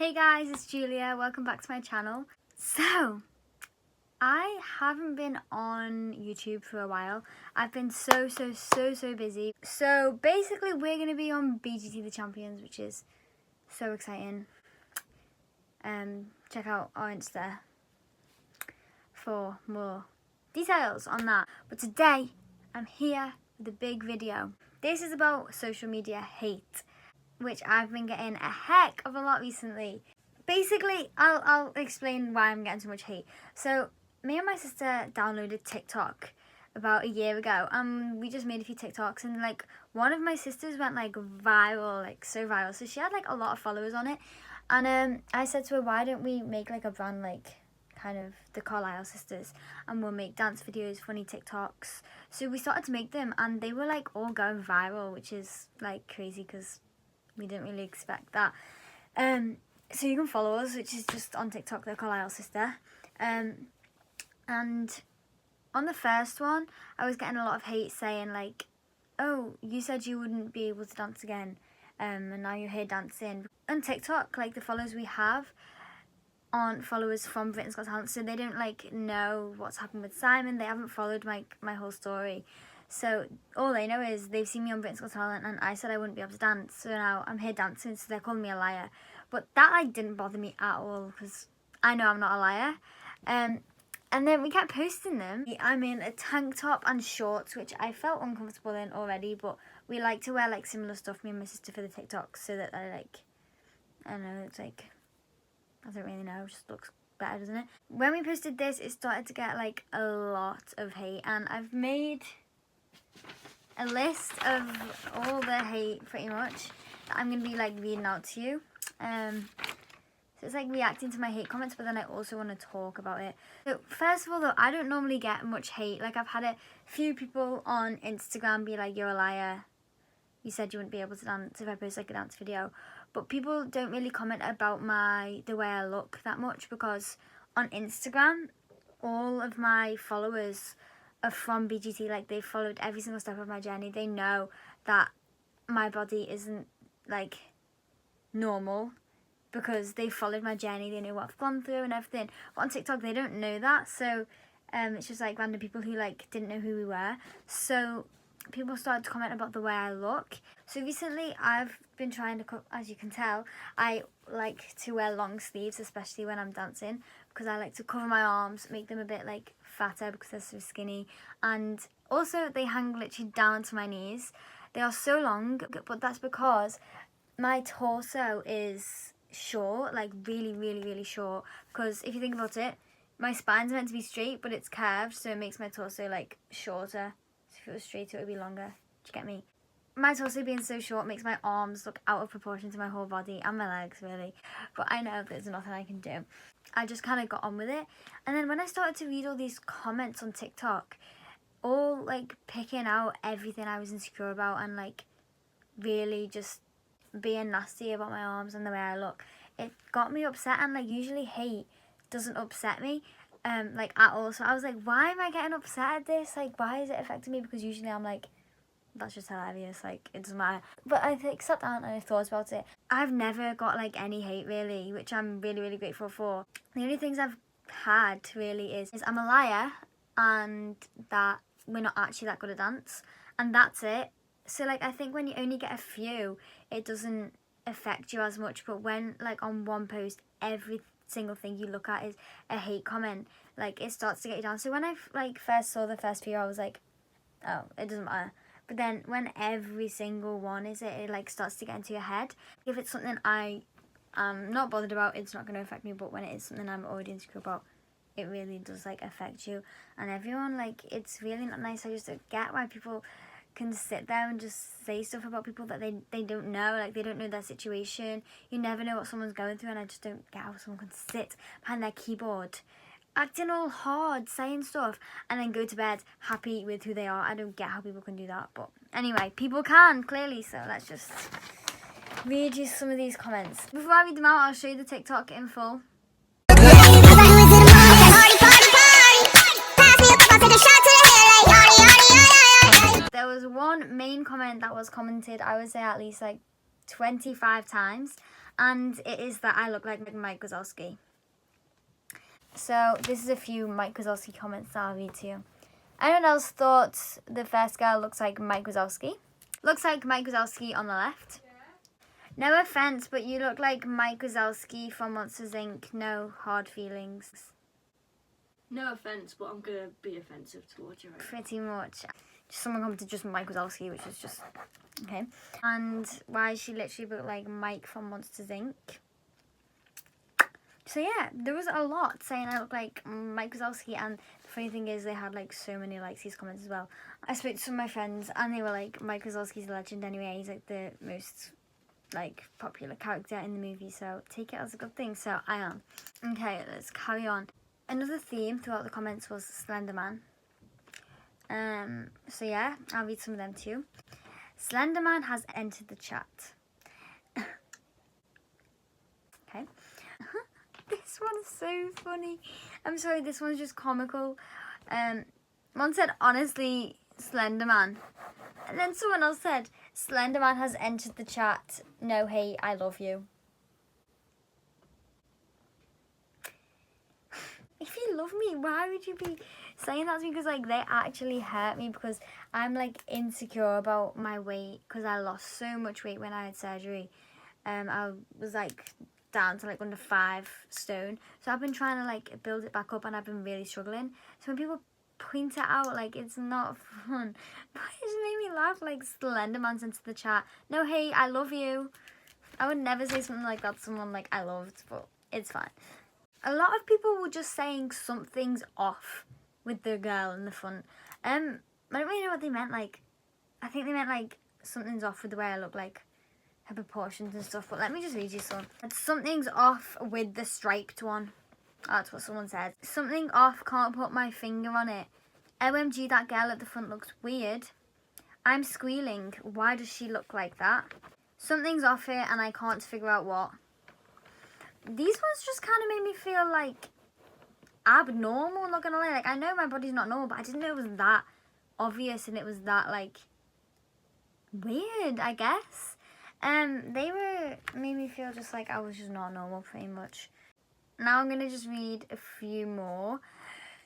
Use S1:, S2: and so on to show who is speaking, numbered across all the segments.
S1: Hey guys, it's Julia. Welcome back to my channel. So, I haven't been on YouTube for a while. I've been so busy. So basically we're going to be on BGT The Champions, which is so exciting. Check out our Insta for more details on that. But today, I'm here with a big video. This is about social media hate, which I've been getting a heck of a lot recently. Basically, I'll explain why I'm getting so much hate. So, me and my sister downloaded TikTok about a year ago, and we just made a few TikToks, and like one of my sisters went like viral, like so viral. So she had like a lot of followers on it, and I said to her, why don't we make like a brand like kind of the Carlile sisters, and we'll make dance videos, funny TikToks. So we started to make them, and they were like all going viral, which is like crazy because we didn't really expect that. So you can follow us, which is just on TikTok, the Carlile sister. And on the first one, I was getting a lot of hate saying like, oh, you said you wouldn't be able to dance again, and now you're here dancing. On TikTok, like the followers we have aren't followers from Britain's Got Talent, so they don't like know what's happened with Simon. They haven't followed my whole story. So all they know is they've seen me on Britain's Got Talent and I said I wouldn't be able to dance. So now I'm here dancing, so they're calling me a liar. But that like didn't bother me at all because I know I'm not a liar. And then we kept posting them. I'm in a tank top and shorts, which I felt uncomfortable in already. But we like to wear like similar stuff, me and my sister, for the TikToks, so that I don't know, it's like, I don't really know, it just looks better, doesn't it? When we posted this, it started to get like a lot of hate, and I've made a list of all the hate pretty much that I'm going to be like reading out to you. So it's like reacting to my hate comments, but then I also want to talk about it. So first of all though, I don't normally get much hate. Like I've had a few people on Instagram be like, you're a liar, you said you wouldn't be able to dance if I post like a dance video. But people don't really comment about the way I look that much, because on Instagram all of my followers are from BGT. Like they've followed every single step of my journey. They know that my body isn't like normal because they followed my journey. They know what I've gone through and everything. But on TikTok they don't know that, so it's just like random people who like didn't know who we were. So people started to comment about the way I look. So recently I've been trying to, as you can tell, I like to wear long sleeves, especially when I'm dancing, because I like to cover my arms, make them a bit like fatter because they're so skinny, and also they hang literally down to my knees. They are so long, but that's because my torso is short, like really short, because if you think about it, my spine's meant to be straight but it's curved, so it makes my torso like shorter. So if it was straight it would be longer. Do you get me? My torso being so short makes my arms look out of proportion to my whole body, and my legs really, but I know there's nothing I can do. I just kind of got on with it. And then when I started to read all these comments on TikTok, all like picking out everything I was insecure about and like really just being nasty about my arms and the way I look, it got me upset. And like usually hate doesn't upset me like at all. So I was like, why am I getting upset at this? Like, why is it affecting me? Because usually I'm like, that's just hilarious, like it doesn't matter. But I like sat down and I thought about it. I've never got like any hate really, which I'm really grateful for. The only things I've had really is I'm a liar and that we're not actually that good at dance, and that's it. So like I think when you only get a few, it doesn't affect you as much, but when like on one post every single thing you look at is a hate comment, like it starts to get you down. So when I like first saw the first few, I was like, oh, it doesn't matter. But then when every single one is it like starts to get into your head. If it's something I am not bothered about, it's not going to affect me, but when it is something I'm already insecure about, it really does like affect you. And everyone, like, it's really not nice. I just don't get why people can sit there and just say stuff about people that they don't know. Like, they don't know their situation. You never know what someone's going through, and I just don't get how someone can sit behind their keyboard acting all hard, saying stuff, and then go to bed happy with who they are. I don't get how people can do that, but anyway, people can, clearly, so let's just read you some of these comments. Before I read them out, I'll show you the TikTok in full. There was one main comment that was commented, I would say at least like 25 times, and it is that I look like Mike Wazowski. So this is a few Mike Wazowski comments that I'll read to you. Anyone else thought the first girl looks like Mike Wazowski? Looks like Mike Wazowski on the left. Yeah. No offense, but you look like Mike Wazowski from Monsters Inc. No hard feelings.
S2: No offense, but I'm gonna be offensive towards you right now.
S1: Pretty much. Someone commented just Mike Wazowski, which is just okay. And why she literally looked like Mike from Monsters Inc. So yeah, there was a lot saying I look like Mike Wazowski, and the funny thing is they had like so many likes, these comments as well. I spoke to some of my friends and they were like, Mike Wazowski's a legend anyway, he's like the most like popular character in the movie, so take it as a good thing. So I am. Okay, let's carry on. Another theme throughout the comments was Slender Man. So yeah, I'll read some of them too. Slenderman has entered the chat. Okay. This one's so funny. I'm sorry, this one's just comical. One said, honestly, Slenderman. And then someone else said, Slenderman has entered the chat. No hate, I love you. If you love me, why would you be saying that to me? Because like they actually hurt me, because I'm like insecure about my weight, because I lost so much weight when I had surgery. I was like down to like under 5 stone, so I've been trying to like build it back up, and I've been really struggling. So when people point it out, like it's not fun, but it just made me laugh. Like Slenderman's into the chat. No hate, I love you. I would never say something like that to someone like I loved, but it's fine. A lot of people were just saying something's off with the girl in the front. I don't really know what they meant. Like, I think they meant like something's off with the way I look, like her proportions and stuff. But let me just read you some. Something's off with the striped one. That's what someone said. Something off, can't put my finger on it. OMG, that girl at the front looks weird. I'm squealing. Why does she look like that? Something's off here and I can't figure out what. These ones just kind of made me feel like abnormal, not gonna lie. Like, I know my body's not normal, but I didn't know it was that obvious and it was that like weird, I guess. They made me feel just like I was just not normal, pretty much. Now I'm gonna just read a few more.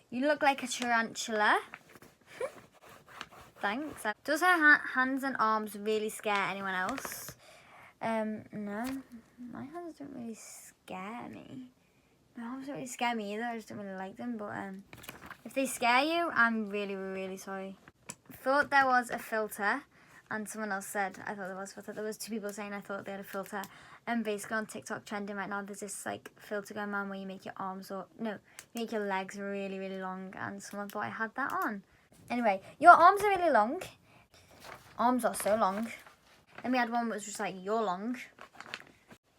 S1: You look like a tarantula. Thanks. Does her hands and arms really scare anyone else? No, my hands don't really scare me. My arms don't really scare me either. I just don't really like them. But if they scare you, I'm really, really sorry. Thought there was a filter, and someone else said I thought there was a filter. There was 2 people saying I thought they had a filter. And basically on TikTok trending right now, there's this like filter going on where you make your arms you make your legs really, really long, and someone thought I had that on. Anyway, your arms are really long. Arms are so long. Then we had one that was just like, you're long.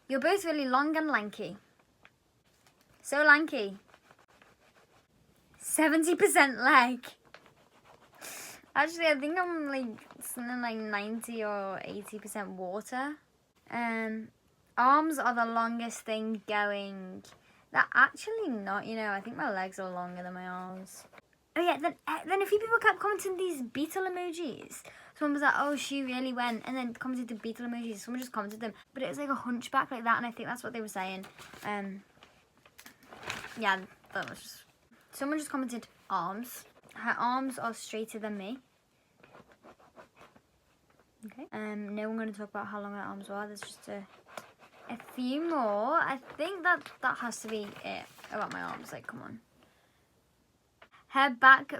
S1: You're both really long and lanky. So lanky. 70% leg. Actually, I think I'm like something like 90 or 80% water. Arms are the longest thing going. They're actually not, you know. I think my legs are longer than my arms. Oh yeah, then a few people kept commenting these beetle emojis. Someone was like, oh, she really went, and then commented the beetle emojis. Someone just commented them, but it was like a hunchback like that, and I think that's what they were saying. Yeah, that was just... Someone just commented arms. Her arms are straighter than me. Okay. No, I'm going to talk about how long her arms were. There's just a few more. I think that has to be it about my arms. Like, come on. Her back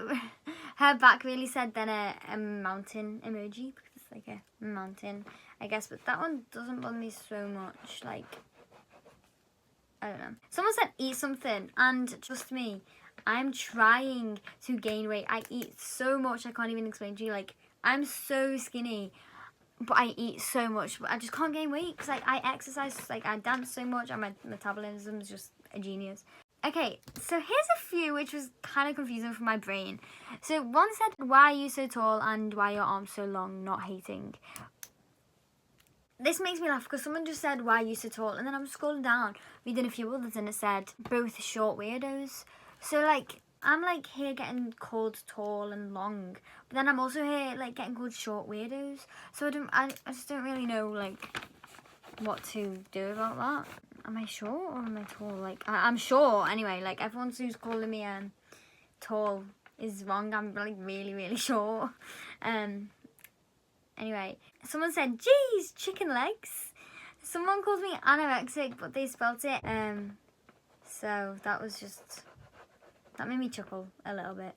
S1: really said then a mountain emoji, because it's like a mountain, I guess. But that one doesn't bother me so much. Like, I don't know. Someone said eat something, and trust me, I'm trying to gain weight. I eat so much I can't even explain to you. Like, I'm so skinny, but I eat so much, but I just can't gain weight because I exercise, like I dance so much, and my metabolism is just a genius. Okay, so here's a few which was kind of confusing for my brain. So one said, why are you so tall and why are your arms so long, not hating. This makes me laugh because someone just said, why are you so tall? And then I'm scrolling down, reading a few others, and it said, both short weirdos. So like, I'm like here getting called tall and long, but then I'm also here like getting called short weirdos. So I just don't really know like what to do about that. Am I short or am I tall? Like, I'm short anyway. Like, everyone who's calling me tall is wrong. I'm like really, really short. Anyway, someone said, geez, chicken legs. Someone called me anorexic, but they spelt it. So that made me chuckle a little bit.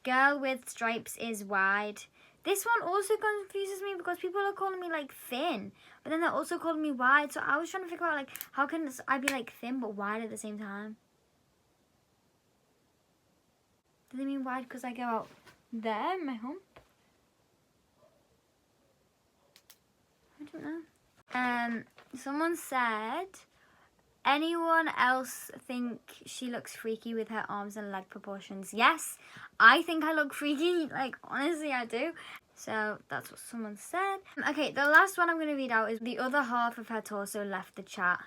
S1: Girl with stripes is wide. This one also confuses me because people are calling me like thin, but then they're also calling me wide. So I was trying to figure out like, how can I be like thin but wide at the same time? Do they mean wide because I go out there in my hump? I don't know. Someone said, anyone else think she looks freaky with her arms and leg proportions? Yes, I think I look freaky. Like, honestly, I do. So that's what someone said. Okay, the last one I'm going to read out is the other half of her torso left the chat.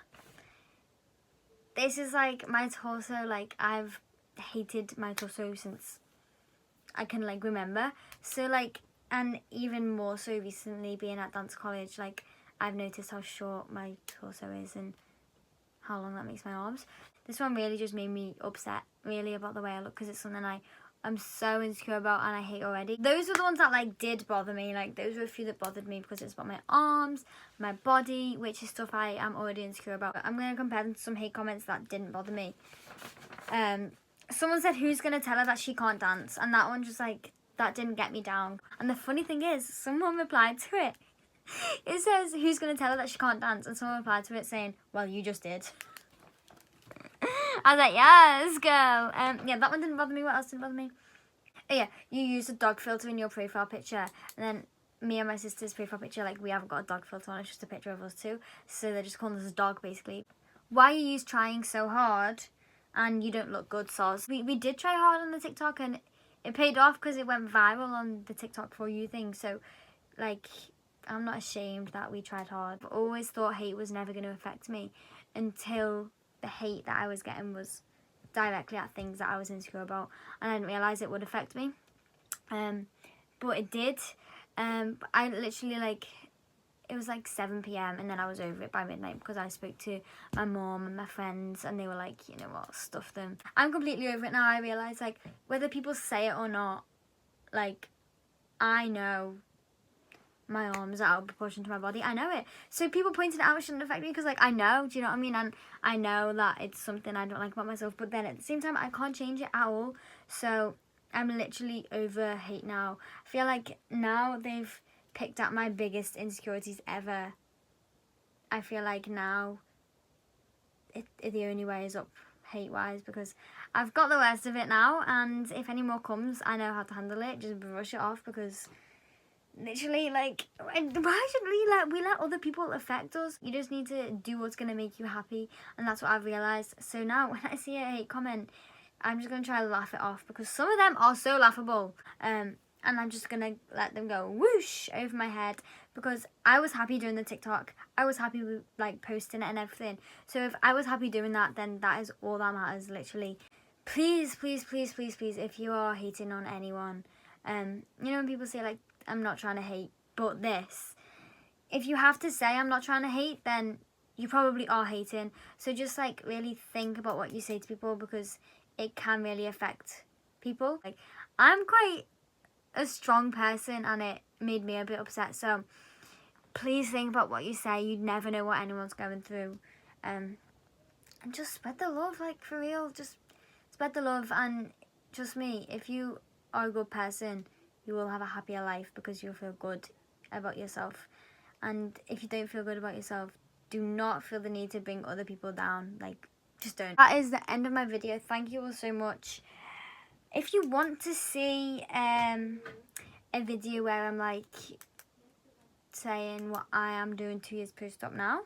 S1: This is like my torso. Like, I've hated my torso since I can like remember. So like, and even more so recently being at dance college, like I've noticed how short my torso is and how long that makes my arms. This one really just made me upset really about the way I look, because it's something I'm so insecure about and I hate already. Those were the ones that like did bother me. Like, those were a few that bothered me because it's about my arms, my body, which is stuff I am already insecure about. I'm going to compare them to some hate comments that didn't bother me. Someone said, who's going to tell her that she can't dance? And that one just like, that didn't get me down. And the funny thing is, someone replied to it. It says, who's going to tell her that she can't dance? And someone replied to it saying, well, you just did. I was like, yes, girl. Yeah, that one didn't bother me. What else didn't bother me? Oh yeah, you use a dog filter in your profile picture. And then me and my sister's profile picture, like, we haven't got a dog filter on. It's just a picture of us two. So they're just calling us a dog, basically. Why you use trying so hard and you don't look good, soz? We did try hard on the TikTok and it paid off because it went viral on the TikTok For You thing. So, like, I'm not ashamed that we tried hard. I've always thought hate was never going to affect me until the hate that I was getting was directly at things that I was insecure about, and I didn't realise it would affect me. But it did. I literally, like, it was like 7 p.m. and then I was over it by midnight because I spoke to my mom and my friends and they were like, you know what, stuff them. I'm completely over it now. I realise, like, whether people say it or not, like, I know my arms are out of proportion to my body. I know it. So people pointing it out shouldn't affect me because, like, I know. Do you know what I mean? And I know that it's something I don't like about myself. But then at the same time, I can't change it at all. So I'm literally over hate now. I feel like now they've picked at my biggest insecurities ever. I feel like now the only way is up hate-wise because I've got the rest of it now. And if any more comes, I know how to handle it. Just brush it off because... literally, like, why should we let other people affect us? You just need to do what's going to make you happy, and that's what I've realised. So now when I see a hate comment, I'm just going to try to laugh it off because some of them are so laughable, and I'm just going to let them go whoosh over my head because I was happy doing the TikTok. I was happy with, like, posting it and everything. So if I was happy doing that, then that is all that matters, literally. Please, please, please, please, please, if you are hating on anyone, you know when people say, like, I'm not trying to hate, but this. If you have to say I'm not trying to hate, then you probably are hating. So just, like, really think about what you say to people because it can really affect people. Like, I'm quite a strong person and it made me a bit upset. So please think about what you say. You never know what anyone's going through. And just spread the love, like, for real. Just spread the love, and trust me, if you are a good person, you will have a happier life because you'll feel good about yourself. And if you don't feel good about yourself, do not feel the need to bring other people down. Like, just don't. That is the end of my video. Thank you all so much. If you want to see a video where I'm, like, saying what I am doing 2 years post-op now,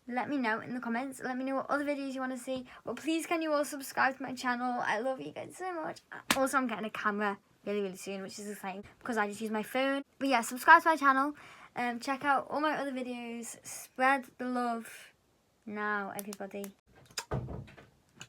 S1: let me know in the comments. Let me know what other videos you want to see. But please, can you all subscribe to my channel? I love you guys so much. Also, I'm getting a camera really, really soon, which is exciting because I just use my phone. But yeah, subscribe to my channel. Check out all my other videos. Spread the love now, everybody.